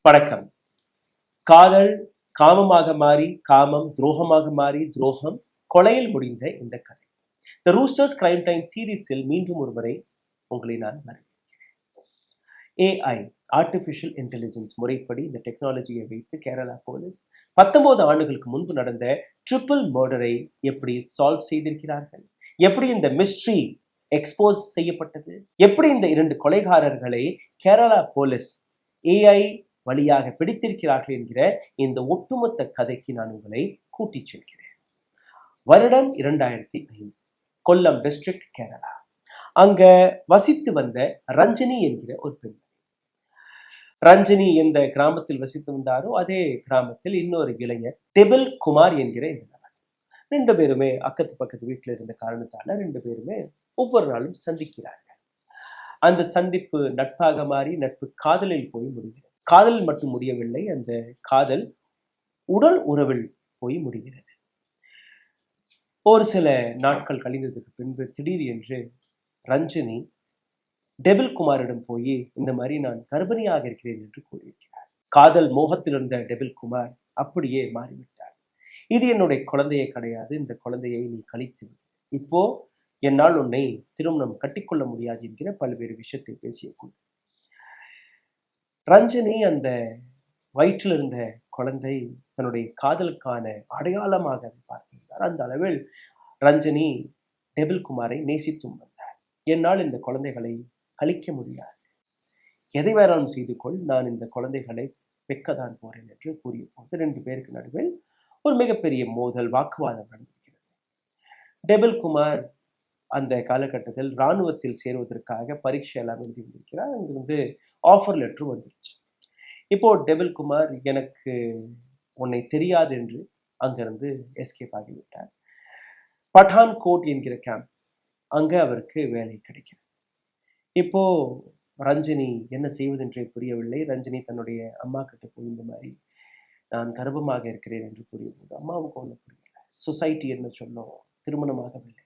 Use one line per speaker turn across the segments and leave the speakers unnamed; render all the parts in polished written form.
வணக்கம். காதல் காமமாக மாறி, காமம் துரோகமாக மாறி, துரோகம் கொலையில் முடிந்த இந்த கதை த ரூஸ்டர்ஸ் கிரைம் டைம் சீரீஸில் மீண்டும் ஒருமுறை உங்களை நான் வரவேற்கிறேன். AI ஆர்டிபிஷியல் இன்டெலிஜென்ஸ் முறைப்படி இந்த டெக்னாலஜியை வைத்து கேரளா போலீஸ் 19 ஆண்டுகளுக்கு முன்பு நடந்த ட்ரிபிள் மர்டரை எப்படி சால்வ் செய்திருக்கிறார்கள், எப்படி இந்த மிஸ்ட்ரி எக்ஸ்போஸ் செய்யப்பட்டது, எப்படி இந்த 2 கொலைகாரர்களை கேரளா போலீஸ் AI வழியாக பிடித்திருக்கிறார்கள் என்கிற இந்த ஒட்டுமொத்த கதைக்கு நான் உங்களை கூட்டிச் செல்கிறேன். வருடம் 2005, கொல்லம் டிஸ்ட்ரிக்ட், கேரளா. அங்க வசித்து வந்த ரஞ்சனி என்கிற ஒரு பெண். ரஞ்சனி எந்த கிராமத்தில் வசித்து வந்தாரோ அதே கிராமத்தில் இன்னொரு இளைஞர் டெபில் குமார் என்கிற இந்த நபர். 2 பேருமே அக்கத்து பக்கத்து வீட்டில் இருந்த காரணத்தால 2 பேருமே ஒவ்வொரு நாளும் சந்திக்கிறார்கள். அந்த சந்திப்பு நட்பாக மாறி நட்பு காதலில் போய் முடிகிறது. காதல் மட்டும் முடியவில்லை, அந்த காதல் உடல் உறவில் போய் முடிகிறது. ஒரு சில நாட்கள் கழிந்ததுக்கு பின்பு திடீர் என்று ரஞ்சனி டெபில் குமாரிடம் போய் இந்த மாதிரி நான் கர்ப்பிணியாக இருக்கிறேன் என்று கூறியிருக்கிறார். காதல் மோகத்தில் இருந்த டெபில் குமார் அப்படியே மாறிவிட்டார். இது என்னுடைய குழந்தையே கிடையாது, இந்த குழந்தையை நீ கழித்து இப்போ என்னால் உன்னை திருமணம் கட்டிக்கொள்ள முடியாது என்கிற பல்வேறு விஷயத்தை பேசிய கொண்டு ரஞ்சனி அந்த வயிற்றில் இருந்த குழந்தை தன்னுடைய காதலுக்கான அடையாளமாக பார்த்திருந்தார். அந்த அளவில் ரஞ்சனி டெபில் குமாரை நேசித்தும் வந்தார். என்னால் இந்த குழந்தைகளை அழிக்க முடியாது, எதை வேணாலும் செய்து கொள், நான் இந்த குழந்தைகளை பெக்கத்தான் போறேன் என்று கூறிய போது 2 பேருக்கு நடுவில் ஒரு மிகப்பெரிய மோதல், வாக்குவாதம் நடந்திருக்கிறது. டெபில் குமார் அந்த காலகட்டத்தில் இராணுவத்தில் சேருவதற்காக பரீட்சை எல்லாம் எழுதி வந்திருக்கிறார். அங்கிருந்து ஆஃபர் லெட்டர் வந்துருச்சு. இப்போ டெபில் குமார் எனக்கு உன்னை தெரியாது என்று அங்கிருந்து எஸ்கேப் ஆகிவிட்டார். பட்டான்கோட் என்கிற கேம்ப், அங்க அவருக்கு வேலை கிடைக்கிறது. இப்போ ரஞ்சனி என்ன செய்வதென்றே புரியவில்லை. ரஞ்சனி தன்னுடைய அம்மா கிட்ட போய் இந்த மாதிரி நான் கர்ப்பமாக இருக்கிறேன் என்று கூறிய போது அம்மாவுக்கு ஒன்றும் புரியல. சொசைட்டி என்ன சொல்லும், திருமணமாகவில்லை,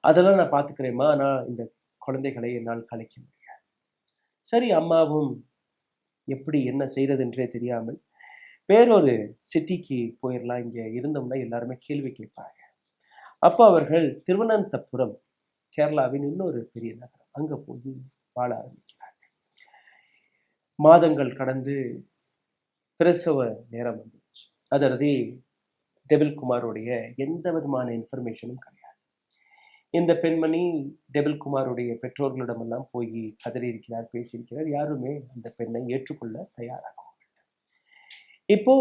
அதெல்லாம் நான் பார்த்துக்கிறேம்மா, ஆனால் இந்த குழந்தைகளை என்னால் கலைக்க முடியாது. சரி, அம்மாவும் எப்படி என்ன செய்யறதுன்றே தெரியாமல் வேறொரு சிட்டிக்கு போயிடலாம், இங்கே இருந்தோம்னா எல்லாருமே கேள்வி கேட்பாங்க. அப்போ அவர்கள் திருவனந்தபுரம், கேரளாவின் இன்னொரு பெரிய நகரம், அங்கே போய் வாழ ஆரம்பிக்கிறார்கள். மாதங்கள் கடந்து பிரசவ நேரம் வந்துச்சு. அதாவது டெபில் குமாரோடைய எந்த விதமான இன்ஃபர்மேஷனும் கிடையாது. இந்த பெண்மணி டெபில் குமாருடைய பெற்றோர்களிடமெல்லாம் போய் கதறி இருக்கிறார், பேசியிருக்கிறார். யாருமே அந்த பெண்ணை ஏற்றுக்கொள்ள தயாராக. இப்போ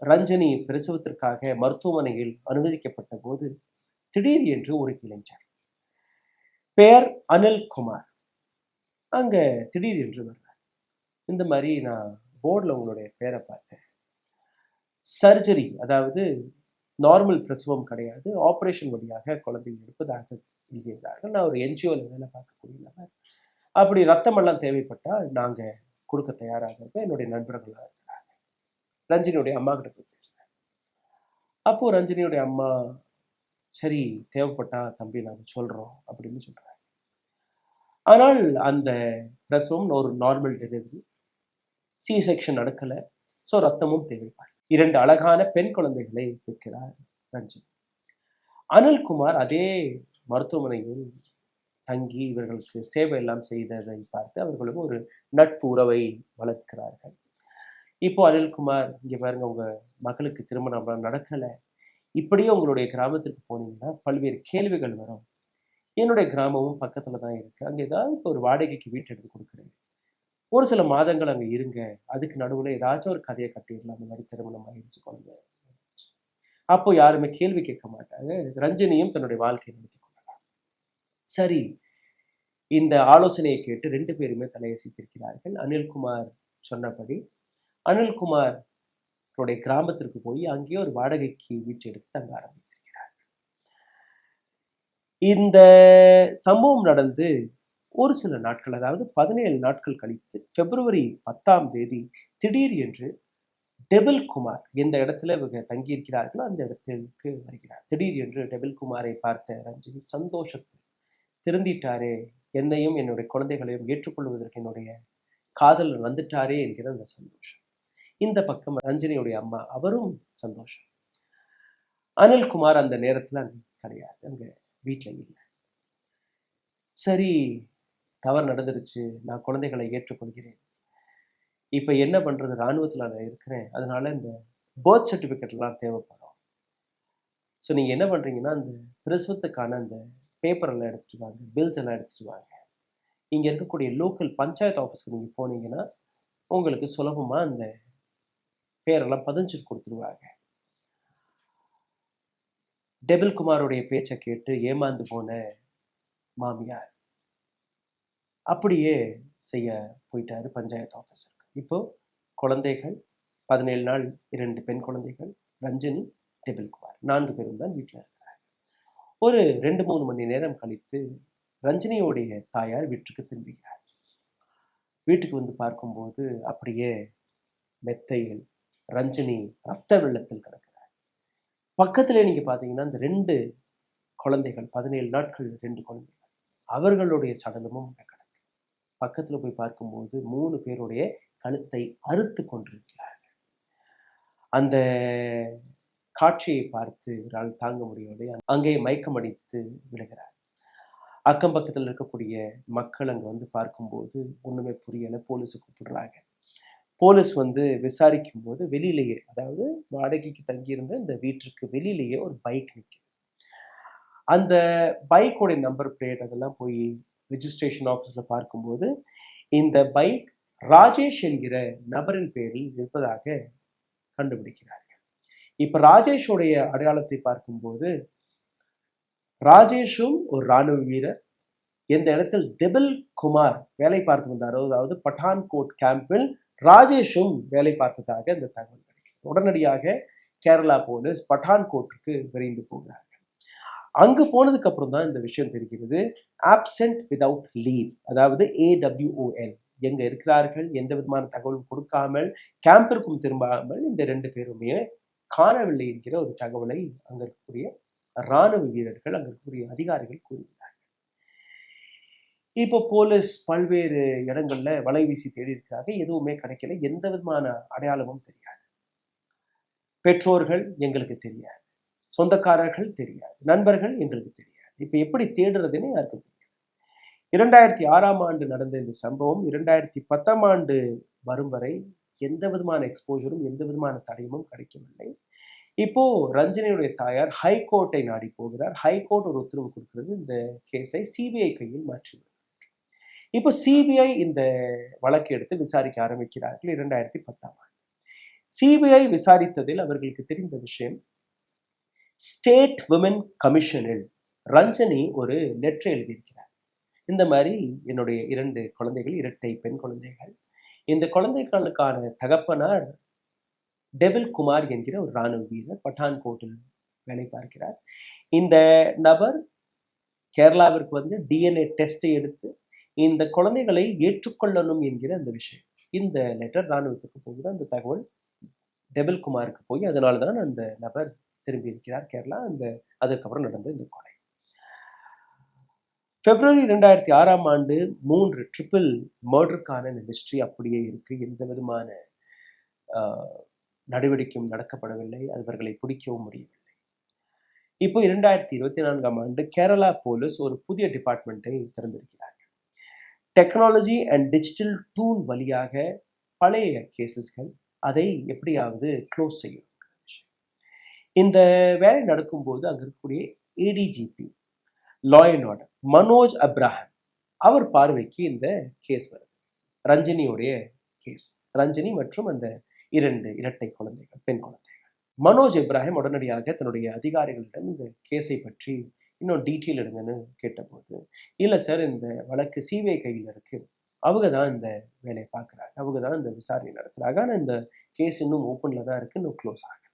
ரஞ்சனி பிரசவத்திற்காக மருத்துவமனையில் அனுமதிக்கப்பட்ட போது திடீர் என்று ஒரு இளைஞர், பெயர் அனில் குமார், அங்க திடீர் என்று வர்றார். இந்த மாதிரி நான் போர்டில் உங்களுடைய பேரை பார்த்தேன், சர்ஜரி, அதாவது நார்மல் பிரசவம் கிடையாது, ஆப்ரேஷன் வழியாக குழந்தை எடுப்பதாக எழுதியிருந்தார்கள். நான் ஒரு என்ஜிஓவில் வேலை பார்க்கக்கூடியவர், அப்படி ரத்தமெல்லாம் தேவைப்பட்டால் நாங்கள் கொடுக்க தயாராக இருப்போம், என்னுடைய நண்பர்களாக இருக்கிறாங்க. ரஞ்சினியுடைய அம்மா கிட்ட போய் பேசுகிறேன். அப்போது ரஞ்சினியுடைய அம்மா, சரி தேவைப்பட்டா தம்பி நாங்கள் சொல்கிறோம் அப்படின்னு சொல்கிறாங்க. ஆனால் அந்த பிரசவம் ஒரு நார்மல் டெலிவரி, சி செக்ஷன் நடக்கலை, ஸோ ரத்தமும் தேவைப்படும். 2 அழகான பெண் குழந்தைகளை பெற்கிறார் ரஞ்சனி. அனில்குமார் அதே மருத்துவமனையில் தங்கி இவர்களுக்கு சேவை எல்லாம் செய்ததை பார்த்து அவர்களும் ஒரு நட்பு உறவை வளர்க்கிறார்கள். இப்போ அனில்குமார், இங்கே பாருங்க, உங்க மகளுக்கு திருமணம் நடக்கலை, இப்படியே உங்களுடைய கிராமத்திற்கு போனீங்கன்னா பல்வேறு கேள்விகள் வரும், என்னுடைய கிராமமும் பக்கத்துல தான் இருக்கு, அங்கே ஏதாவது ஒரு வாடகைக்கு வீட்டு எடுத்து கொடுக்குறேன், ஒரு சில மாதங்கள் அங்கே இருங்க, அதுக்கு நடுவில் ஏதாச்சும் ஒரு கதையை கட்டிடலாம், அந்த மாதிரி திருமணம் ஆகிடுச்சு குழந்தை. அப்போ யாருமே கேள்வி கேட்க மாட்டாங்க, ரஞ்சனியும் தன்னுடைய வாழ்க்கையை நடத்தி கொள்ளலாம். சரி, இந்த ஆலோசனையை கேட்டு 2 பேருமே தலையசைத்திருக்கிறார்கள். அனில்குமார் சொன்னபடி அனில்குமாருடைய கிராமத்திற்கு போய் அங்கேயே ஒரு வாடகைக்கு வீட்டு எடுத்து தங்க ஆரம்பித்திருக்கிறார். இந்த சம்பவம் நடந்து ஒரு சில நாட்கள், அதாவது 17 நாட்கள் கழித்து பிப்ரவரி 10 திடீர் என்று டெபில் குமார் எந்த இடத்துல இவங்க தங்கியிருக்கிறார்களோ அந்த இடத்திற்கு வருகிறார். திடீர் என்று டெபில் குமாரை பார்த்த ரஞ்சினி சந்தோஷத்தில், திருந்திட்டாரே, என்னையும் என்னுடைய குழந்தைகளையும் ஏற்றுக்கொள்வதற்கு என்னுடைய காதலர் வந்துட்டாரே என்கிற அந்த சந்தோஷம். இந்த பக்கம் ரஞ்சினியுடைய அம்மா, அவரும் சந்தோஷம். அனில்குமார் அந்த நேரத்துல அங்க கிடையாது, அங்க வீட்டுல இல்லை. சரி, தவறு நடந்துருச்சு, நான் குழந்தைகளை ஏற்றுக்கொள்கிறேன். இப்ப என்ன பண்றது, ராணுவத்துல நான் இருக்கிறேன், அதனால இந்த பர்த் சர்டிபிகேட் எல்லாம் தேவைப்படும். ஸோ நீங்க என்ன பண்றீங்கன்னா, அந்த பிரசவத்துக்கான அந்த பேப்பர் எல்லாம் எடுத்துட்டு வாங்க, பில்ஸ் எல்லாம் எடுத்துட்டு வாங்க. இங்க இருக்கக்கூடிய லோக்கல் பஞ்சாயத்து ஆஃபீஸ்க்கு நீங்க போனீங்கன்னா உங்களுக்கு சுலபமா அந்த பேரெல்லாம் பதிஞ்சு கொடுத்துருவாங்க. டெபில் குமாரோடைய பேச்சை கேட்டு ஏமாந்து போன மாமியார் அப்படியே செய்ய போயிட்டாரு பஞ்சாயத்து ஆஃபீஸருக்கு. இப்போ குழந்தைகள் 17 நாள் 2 பெண் குழந்தைகள், ரஞ்சினி, டெபில் குமார் 4 பேரும் தான் வீட்டில் இருக்கிறாங்க. ஒரு 2-3 மணி நேரம் கழித்து ரஞ்சினியோடைய தாயார் வீட்டுக்கு திரும்புகிறார். வீட்டுக்கு வந்து பார்க்கும்போது அப்படியே மெத்தையில் ரஞ்சினி ரத்த வெள்ளத்தில் கிடக்கிறார். பக்கத்திலே நீங்க பாத்தீங்கன்னா இந்த 2 குழந்தைகள், 17 நாட்கள் 2 குழந்தைகள், அவர்களுடைய சடலமும் கிடக்கு. பக்கத்துல போய் பார்க்கும்போது 3 பேருடைய கழுத்தை அறுத்து கொண்டிருக்கிறார்கள். அந்த காட்சியை பார்த்து இவரால் தாங்க முடியவில்லை. அங்கே மயக்கமடித்து விடுகிறார். அக்கம் பக்கத்தில் இருக்கக்கூடிய மக்கள் அங்க வந்து பார்க்கும்போது ஒண்ணுமே புரியல. போலீஸை கூப்பிடுறாங்க. போலீஸ் வந்து விசாரிக்கும் போது வெளியிலேயே, அதாவது வாடகைக்கு தங்கியிருந்த இந்த வீட்டிற்கு வெளியிலேயே ஒரு பைக் நிற்குது. அந்த பைக்கோட நம்பர் பிளேட் அதெல்லாம் போய் ரிஜிஸ்ட்ரேஷன் ஆஃபீஸ்ல பார்க்கும்போது இந்த பைக் ராஜேஷ் என்கிற நபரின் பேரில் இருப்பதாக கண்டுபிடிக்கிறார்கள். இப்ப ராஜேஷோடைய அடையாளத்தை பார்க்கும்போது ராஜேஷும் ஒரு ராணுவ வீரர், எந்த இடத்தில் டெபில் குமார் வேலை பார்த்து வந்தாரோ, அதாவது பட்டான்கோட் கேம்பில் ராஜேஷும் வேலை பார்த்ததாக இந்த தகவல் கிடைக்கிறது. உடனடியாக கேரளா போலீஸ் பட்டான்கோட்டுக்கு விரைந்து போகிறார்கள். அங்கு போனதுக்கு அப்புறம் தான் இந்த விஷயம் தெரிகிறது. ஆப்சென்ட் விதவுட் லீவ், அதாவது AWOL, எங்க இருக்கிறார்கள், எந்த விதமான தகவலும் கொடுக்காமல், கேம்பிற்கும் திரும்பாமல் இந்த 2 பேருமே காணவில்லை என்கிற ஒரு தகவலை அங்க இருக்கக்கூடிய ராணுவ வீரர்கள், அங்க இருக்கக்கூடிய அதிகாரிகள் கூறுகிறார்கள். இப்போ போலீஸ் பல்வேறு இடங்கள்ல வலை வீசி தேடி இருக்கிறாங்க. எதுவுமே கிடைக்கல. எந்த விதமான அடையாளமும் தெரியாது. பெற்றோர்கள் எங்களுக்கு தெரியாது, சொந்தக்காரர்கள் தெரியாது, நண்பர்கள் எங்களுக்கு தெரியாது. இப்ப எப்படி தேடுறதுன்னு யாருக்கும் தெரியாது. 2006ஆம் ஆண்டு நடந்த இந்த சம்பவம் 2010ஆம் ஆண்டு வரும் வரை எந்த விதமான எக்ஸ்போஜரும், எந்த விதமான தடயமும் கிடைக்கவில்லை. இப்போ ரஞ்சினியுடைய தாயார் ஹைகோர்ட்டை நாடி போகிறார். ஹைகோர்ட் ஒரு உத்தரவு கொடுக்கிறது, இந்த கேஸை CBI கையில் மாற்றி. இப்போ CBI இந்த வழக்கு எடுத்து விசாரிக்க ஆரம்பிக்கிறார்கள் 2010ஆம் ஆண்டு. CBI விசாரித்ததில் அவர்களுக்கு தெரிந்த விஷயம், ஸ்டேட் விமன் கமிஷனில் ரஞ்சனி ஒரு லெட்டர் எழுதியிருக்கிறார். இந்த மாதிரி என்னுடைய 2 குழந்தைகள், இரட்டை பெண் குழந்தைகள், இந்த குழந்தைகளுக்கான தகப்பனார் டெபில் குமார் என்கிற ஒரு ராணுவ வீரர் பட்டான்கோட்டில் வேலை பார்க்கிறார். இந்த நபர் கேரளாவிற்கு வந்து DNA டெஸ்டை எடுத்து இந்த குழந்தைகளை ஏற்றுக்கொள்ளணும் என்கிற அந்த விஷயம், இந்த லெட்டர் ராணுவத்துக்கு போகுது. அந்த தகவல் டெபில் குமாருக்கு போய் அதனால்தான் அந்த நபர் திரும்பி இருக்கிறார் கேரளா. அதுக்கப்புறம் நடந்த இந்த கொலை. பிப்ரவரி 2006ஆம் ஆண்டு 3 ட்ரிபிள் மர்டருக்கான ஹிஸ்டரி அப்படியே இருக்கு. எந்த விதமான நடவடிக்கையும் நடக்கப்படவில்லை. அவர்களை பிடிக்கவும் முடியவில்லை. இப்போ 2024ஆம் ஆண்டு கேரளா போலீஸ் ஒரு புதிய டிபார்ட்மெண்ட்டை திறந்திருக்கிறார்கள். டெக்னாலஜி அண்ட் டிஜிட்டல் டூல் வழியாக பழைய கேசஸ்கள் அதை எப்படியாவது க்ளோஸ் செய்யும். இந்த வேலை நடக்கும்போது அங்க இருக்கக்கூடிய ADGP law and order Manoj Abraham, அவர் பார்வைக்கு இந்த கேஸ் வருது. ரஞ்சினியுடைய கேஸ், ரஞ்சினி மற்றும் அந்த 2 இரட்டை குழந்தைகள், பெண் குழந்தைகள். மனோஜ் இப்ராஹிம் உடனடியாக தன்னுடைய அதிகாரிகளிடம் இந்த கேஸை பற்றி இன்னும் டீட்டெயில் எடுங்கன்னு கேட்டபோது, இல்லை சார், இந்த வழக்கு CBI கையில் இருக்கு, அவங்க தான் இந்த வேலையை பார்க்குறாங்க, அவங்க தான் இந்த விசாரணை நடத்துகிறாங்க, ஆனால் இந்த கேஸ் இன்னும் ஓப்பனில் தான் இருக்கு, இன்னும் க்ளோஸ் ஆகலை.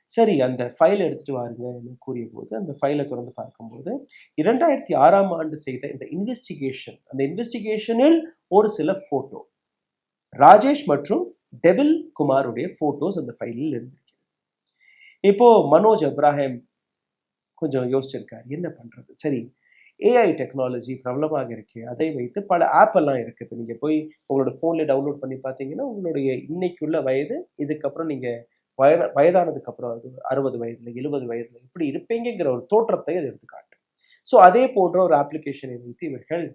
சரி, அந்த ஃபைலை எடுத்துட்டு வாருங்கன்னு கூறிய போது அந்த ஃபைலை திறந்து பார்க்கும்போது 2006ஆம் ஆண்டு செய்த இந்த இன்வெஸ்டிகேஷன், அந்த இன்வெஸ்டிகேஷனில் ஒரு சில போட்டோ, ராஜேஷ் மற்றும் டெபில் குமாருடைய போட்டோஸ் அந்த ஃபைலில் இருந்திருக்கிறது. இப்போ மனோஜ் அப்ராஹிம் கொஞ்சம் யோசிச்சிருக்காரு, என்ன பண்றது. சரி, ஏஐ டெக்னாலஜி பிரபலமாக இருக்கு. அதை வைத்து பல ஆப் எல்லாம் இருக்கு. இப்போ நீங்க போய் உங்களோட ஃபோன்ல டவுன்லோட் பண்ணி பார்த்தீங்கன்னா, உங்களுடைய இன்னைக்குள்ள வயது, இதுக்கப்புறம் நீங்க வயதானதுக்கு அப்புறம் 60 வயதுல, 70 வயதுல இப்படி இருப்பீங்கங்கிற ஒரு தோற்றத்தை அது எடுத்து காட்டும். ஸோ அதே போன்ற ஒரு அப்ளிகேஷனை வைத்து இவர்கள்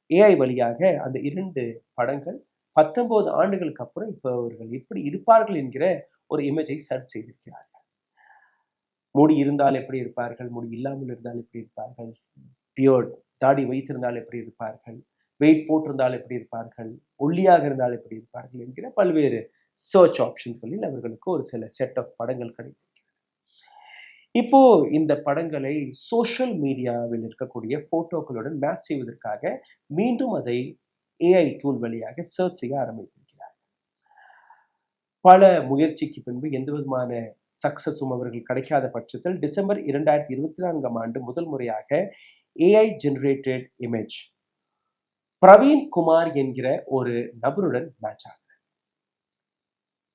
ஏஐ வழியாக அந்த 2 படங்கள் 19 ஆண்டுகளுக்கு அப்புறம் இப்ப அவர்கள் எப்படி இருப்பார்கள் என்கிற ஒரு இமேஜை சர்ச் செய்திருக்கிறார்கள். முடி இருந்தால் எப்படி இருப்பார்கள், முடி இல்லாமல் இருந்தால் எப்படி இருப்பார்கள், பியர்ட் தாடி வைத்திருந்தால் எப்படி இருப்பார்கள், வெயிட் போட்டிருந்தால் எப்படி இருப்பார்கள், ஒல்லியாக இருந்தால் எப்படி இருப்பார்கள் என்கிற பல்வேறு சர்ச் ஆப்ஷன்ஸ்களில் அவர்களுக்கு ஒரு சில செட் ஆஃப் படங்கள் கிடைத்திருக்கிறது. இப்போ இந்த படங்களை சோஷியல் மீடியாவில் இருக்கக்கூடிய போட்டோக்களுடன் மேட்ச் செய்வதற்காக மீண்டும் அதை ஏஐ டூல் வழியாக சர்ச் செய்ய ஆரம்பித்திருக்கிறார். பல முயற்சிக்கு பின்பு எந்த விதமான சக்சஸும் அவர்கள் கிடைக்காத பட்சத்தில் டிசம்பர் 2024 ஆண்டு முதல் முறையாக AI generated image Praveen Kumar என்கிற ஒரு நபருடன் மேட்ச் ஆகுது.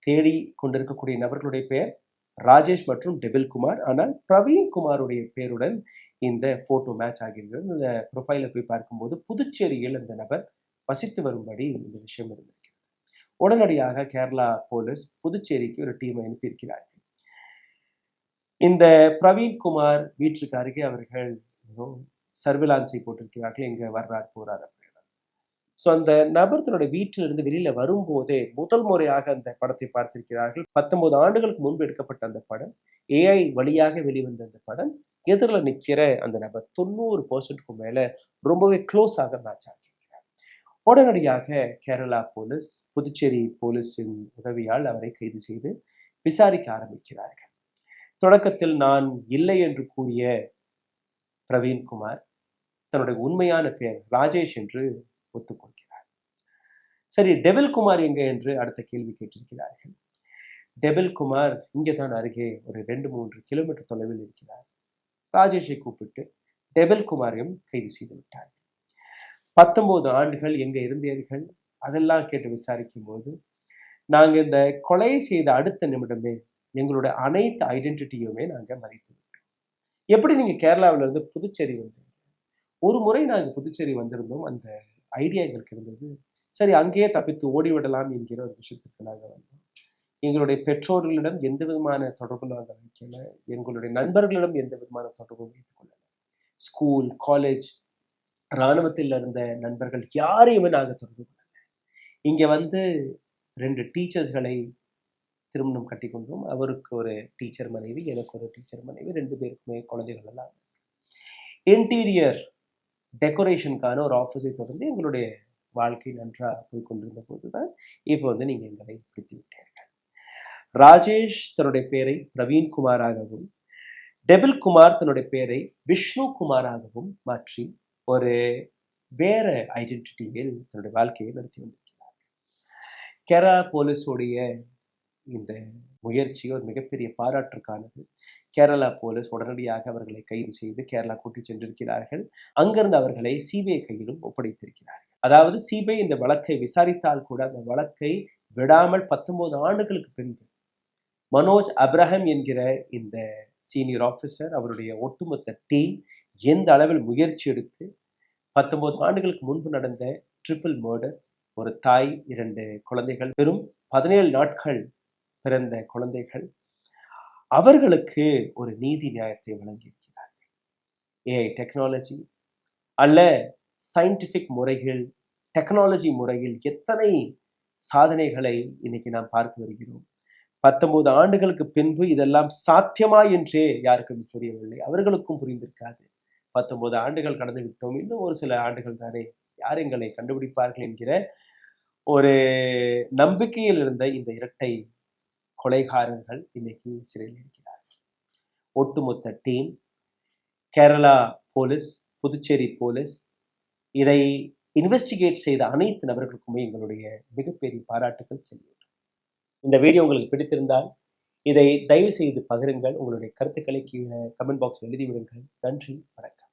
தேடி கொண்டிருக்கக்கூடிய நபர்களுடைய பெயர் ராஜேஷ் மற்றும் டெபில் குமார். ஆனால் பிரவீன் குமாருடைய பேருடன் இந்த போட்டோ மேட்ச் ஆகியிருக்கிறது. இந்த ப்ரொஃபைல போய் பார்க்கும்போது புதுச்சேரியில் இந்த நபர் வசித்து வரும்படி இந்த விஷயம் இருந்திருக்கிறது. உடனடியாக கேரளா போலீஸ் புதுச்சேரிக்கு ஒரு டீமை அனுப்பியிருக்கிறார்கள். இந்த பிரவீன் குமார் வீட்டுக்கு அருகே அவர்கள் சர்வேலான்ஸை போட்டிருக்கிறார்கள், எங்க வர்றார் போறார் அப்படின்னு. ஸோ அந்த நபர் தன்னுடைய வீட்டிலிருந்து வெளியில வரும்போதே முதல் முறையாக அந்த படத்தை பார்த்திருக்கிறார்கள். 19 ஆண்டுகளுக்கு முன்பு எடுக்கப்பட்ட அந்த படம், ஏஐ வழியாக வெளிவந்த அந்த படம், எதிரில் நிற்கிற அந்த நபர் 90% மேல ரொம்பவே க்ளோஸாக மேட்ச் ஆகியிருக்கிறார். உடனடியாக கேரளா போலீஸ் புதுச்சேரி போலீஸின் உதவியால் அவரை கைது செய்து விசாரிக்க ஆரம்பிக்கிறார்கள். தொடக்கத்தில் நான் இல்லை என்று கூறிய பிரவீன் குமார் தன்னுடைய உண்மையான பெயர் ராஜேஷ் என்று ஒத்துக்கொள்கிறார். சரி, டெபில் குமார் எங்க என்று அடுத்த கேள்வி கேட்டிருக்கிறார்கள். டெபில் குமார் இங்கேதான் அருகே ஒரு 2-3 கிலோமீட்டர் தொலைவில் இருக்கிறார். ராஜேஷை கூப்பிட்டு டெபில் குமாரையும் கைது செய்து விட்டார். 19 ஆண்டுகள் எங்க இருந்தீர்கள் அதெல்லாம் கேட்டு விசாரிக்கும் போது, நாங்க இந்த கொலை செய்த அடுத்த நிமிடமே எங்களோட அனைத்து ஐடென்டிட்டியுமே நாங்க மறைத்து விட்டோம். எப்படி நீங்க கேரளாவில இருந்து புதுச்சேரி வந்தீங்க? ஒரு முறை நாங்க புதுச்சேரி வந்திருந்தோம், அந்த ஐடியா எங்களுக்கு இருந்தது. சரி, அங்கேயே தப்பித்து ஓடிவிடலாம் என்கிற ஒரு விஷயத்துக்கு நாங்கள் வந்தோம். எங்களுடைய பெற்றோர்களிடம் எந்த விதமான தொடர்பும் நாங்கள் வைக்கல, எங்களுடைய நண்பர்களிடம் எந்த விதமான தொடர்பும் வைத்துக் கொள்ளல. ஸ்கூல், காலேஜ், இராணுவத்தில் இருந்த நண்பர்கள் யாரையுமே நாங்கள் தொடர்பு கொள்ளல. இங்க வந்து 2 டீச்சர்ஸ்களை திருமணம் கட்டி கொண்டோம். அவருக்கு ஒரு டீச்சர் மனைவி, எனக்கு ஒரு டீச்சர் மனைவி, 2 பேருக்குமே குழந்தைகள் எல்லாம். இன்டீரியர் டெக்கரேஷனுக்கான ஒரு ஆஃபீஸை தொடர்ந்து எங்களுடைய வாழ்க்கை நன்றாக போய் கொண்டிருந்த போதுதான் இப்போ வந்து நீங்க எங்களை பிடித்து விட்டீர்கள். ராஜேஷ் தன்னுடைய பெயரை பிரவீன் குமாராகவும், டெபில் குமார் தன்னுடைய பெயரை விஷ்ணு குமாராகவும் மாற்றி ஒரு வேற ஐடென்டிட்டியில் தன்னுடைய வாழ்க்கையை நடத்தி வந்திருக்கிறார். கேரளா போலீஸோடைய இந்த முயற்சி ஒரு மிகப்பெரிய பாராட்டுக்கானது. கேரளா போலீஸ் உடனடியாக அவர்களை கைது செய்து கேரளா கூட்டி சென்றிருக்கிறார்கள். அங்கிருந்து அவர்களை சிபிஐ கையிலும் ஒப்படைத்திருக்கிறார்கள். அதாவது சிபிஐ இந்த வழக்கை விசாரித்தால் கூட அந்த வழக்கை விடாமல் 19 ஆண்டுகளுக்கு பின்பு மனோஜ் அப்ரஹாம் என்கிற இந்த சீனியர் ஆஃபீஸர், அவருடைய ஒட்டுமொத்த டீம் எந்த அளவில் முயற்சி எடுத்து 19 ஆண்டுகளுக்கு முன்பு நடந்த ட்ரிபிள் மர்டர், ஒரு தாய் 2 குழந்தைகள், வெறும் 17 நாட்கள் பிறந்த குழந்தைகள், அவர்களுக்கு ஒரு நீதி நியாயத்தை வழங்கியிருக்கிறார்கள். ஏஐ டெக்னாலஜி அல்ல, சயின்டிபிக் முறைகள், டெக்னாலஜி முறையில் எத்தனை சாதனைகளை இன்னைக்கு நாம் பார்த்து வருகிறோம். 19 ஆண்டுகளுக்கு பின்பு இதெல்லாம் சாத்தியமா என்றே யாருக்கும் புரியவில்லை, அவர்களுக்கும் புரிந்திருக்காது. 19 ஆண்டுகள் கடந்து விட்டோம், இன்னும் ஒரு சில ஆண்டுகள் தானே, யார் எங்களை கண்டுபிடிப்பார்கள் என்கிற ஒரு நம்பிக்கையில் இருந்த இந்த இரட்டை கொலைகாரர்கள் இன்னைக்கு சிறையில் இருக்கிறார்கள். ஒட்டுமொத்த team, Kerala police, Puducherry police, இதை இன்வெஸ்டிகேட் செய்த அனைத்து நபர்களுக்குமே எங்களுடைய மிகப்பெரிய பாராட்டுகள் செல்லும். இந்த வீடியோ உங்களுக்கு பிடித்திருந்தால் இதை தயவு செய்து பகிருங்கள். உங்களுடைய கருத்துக்களை கீழே கமெண்ட் பாக்ஸ் எழுதிவிடுங்கள். நன்றி, வணக்கம்.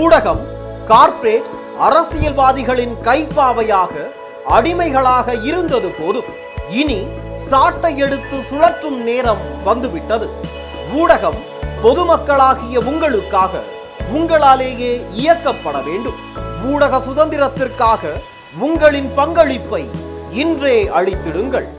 ஊடகம் கார்ப்பரேட் அரசியல்வாதிகளின் கைப்பாவையாக அடிமைகளாக இருந்தது போதும், இனி சாட்டை எடுத்து சுழற்றும் நேரம் வந்துவிட்டது. ஊடகம் பொதுமக்களாகிய உங்களுக்காக உங்களாலேயே இயக்கப்பட வேண்டும். ஊடக சுதந்திரத்திற்காக உங்களின் பங்களிப்பை இன்றே அளித்திடுங்கள்.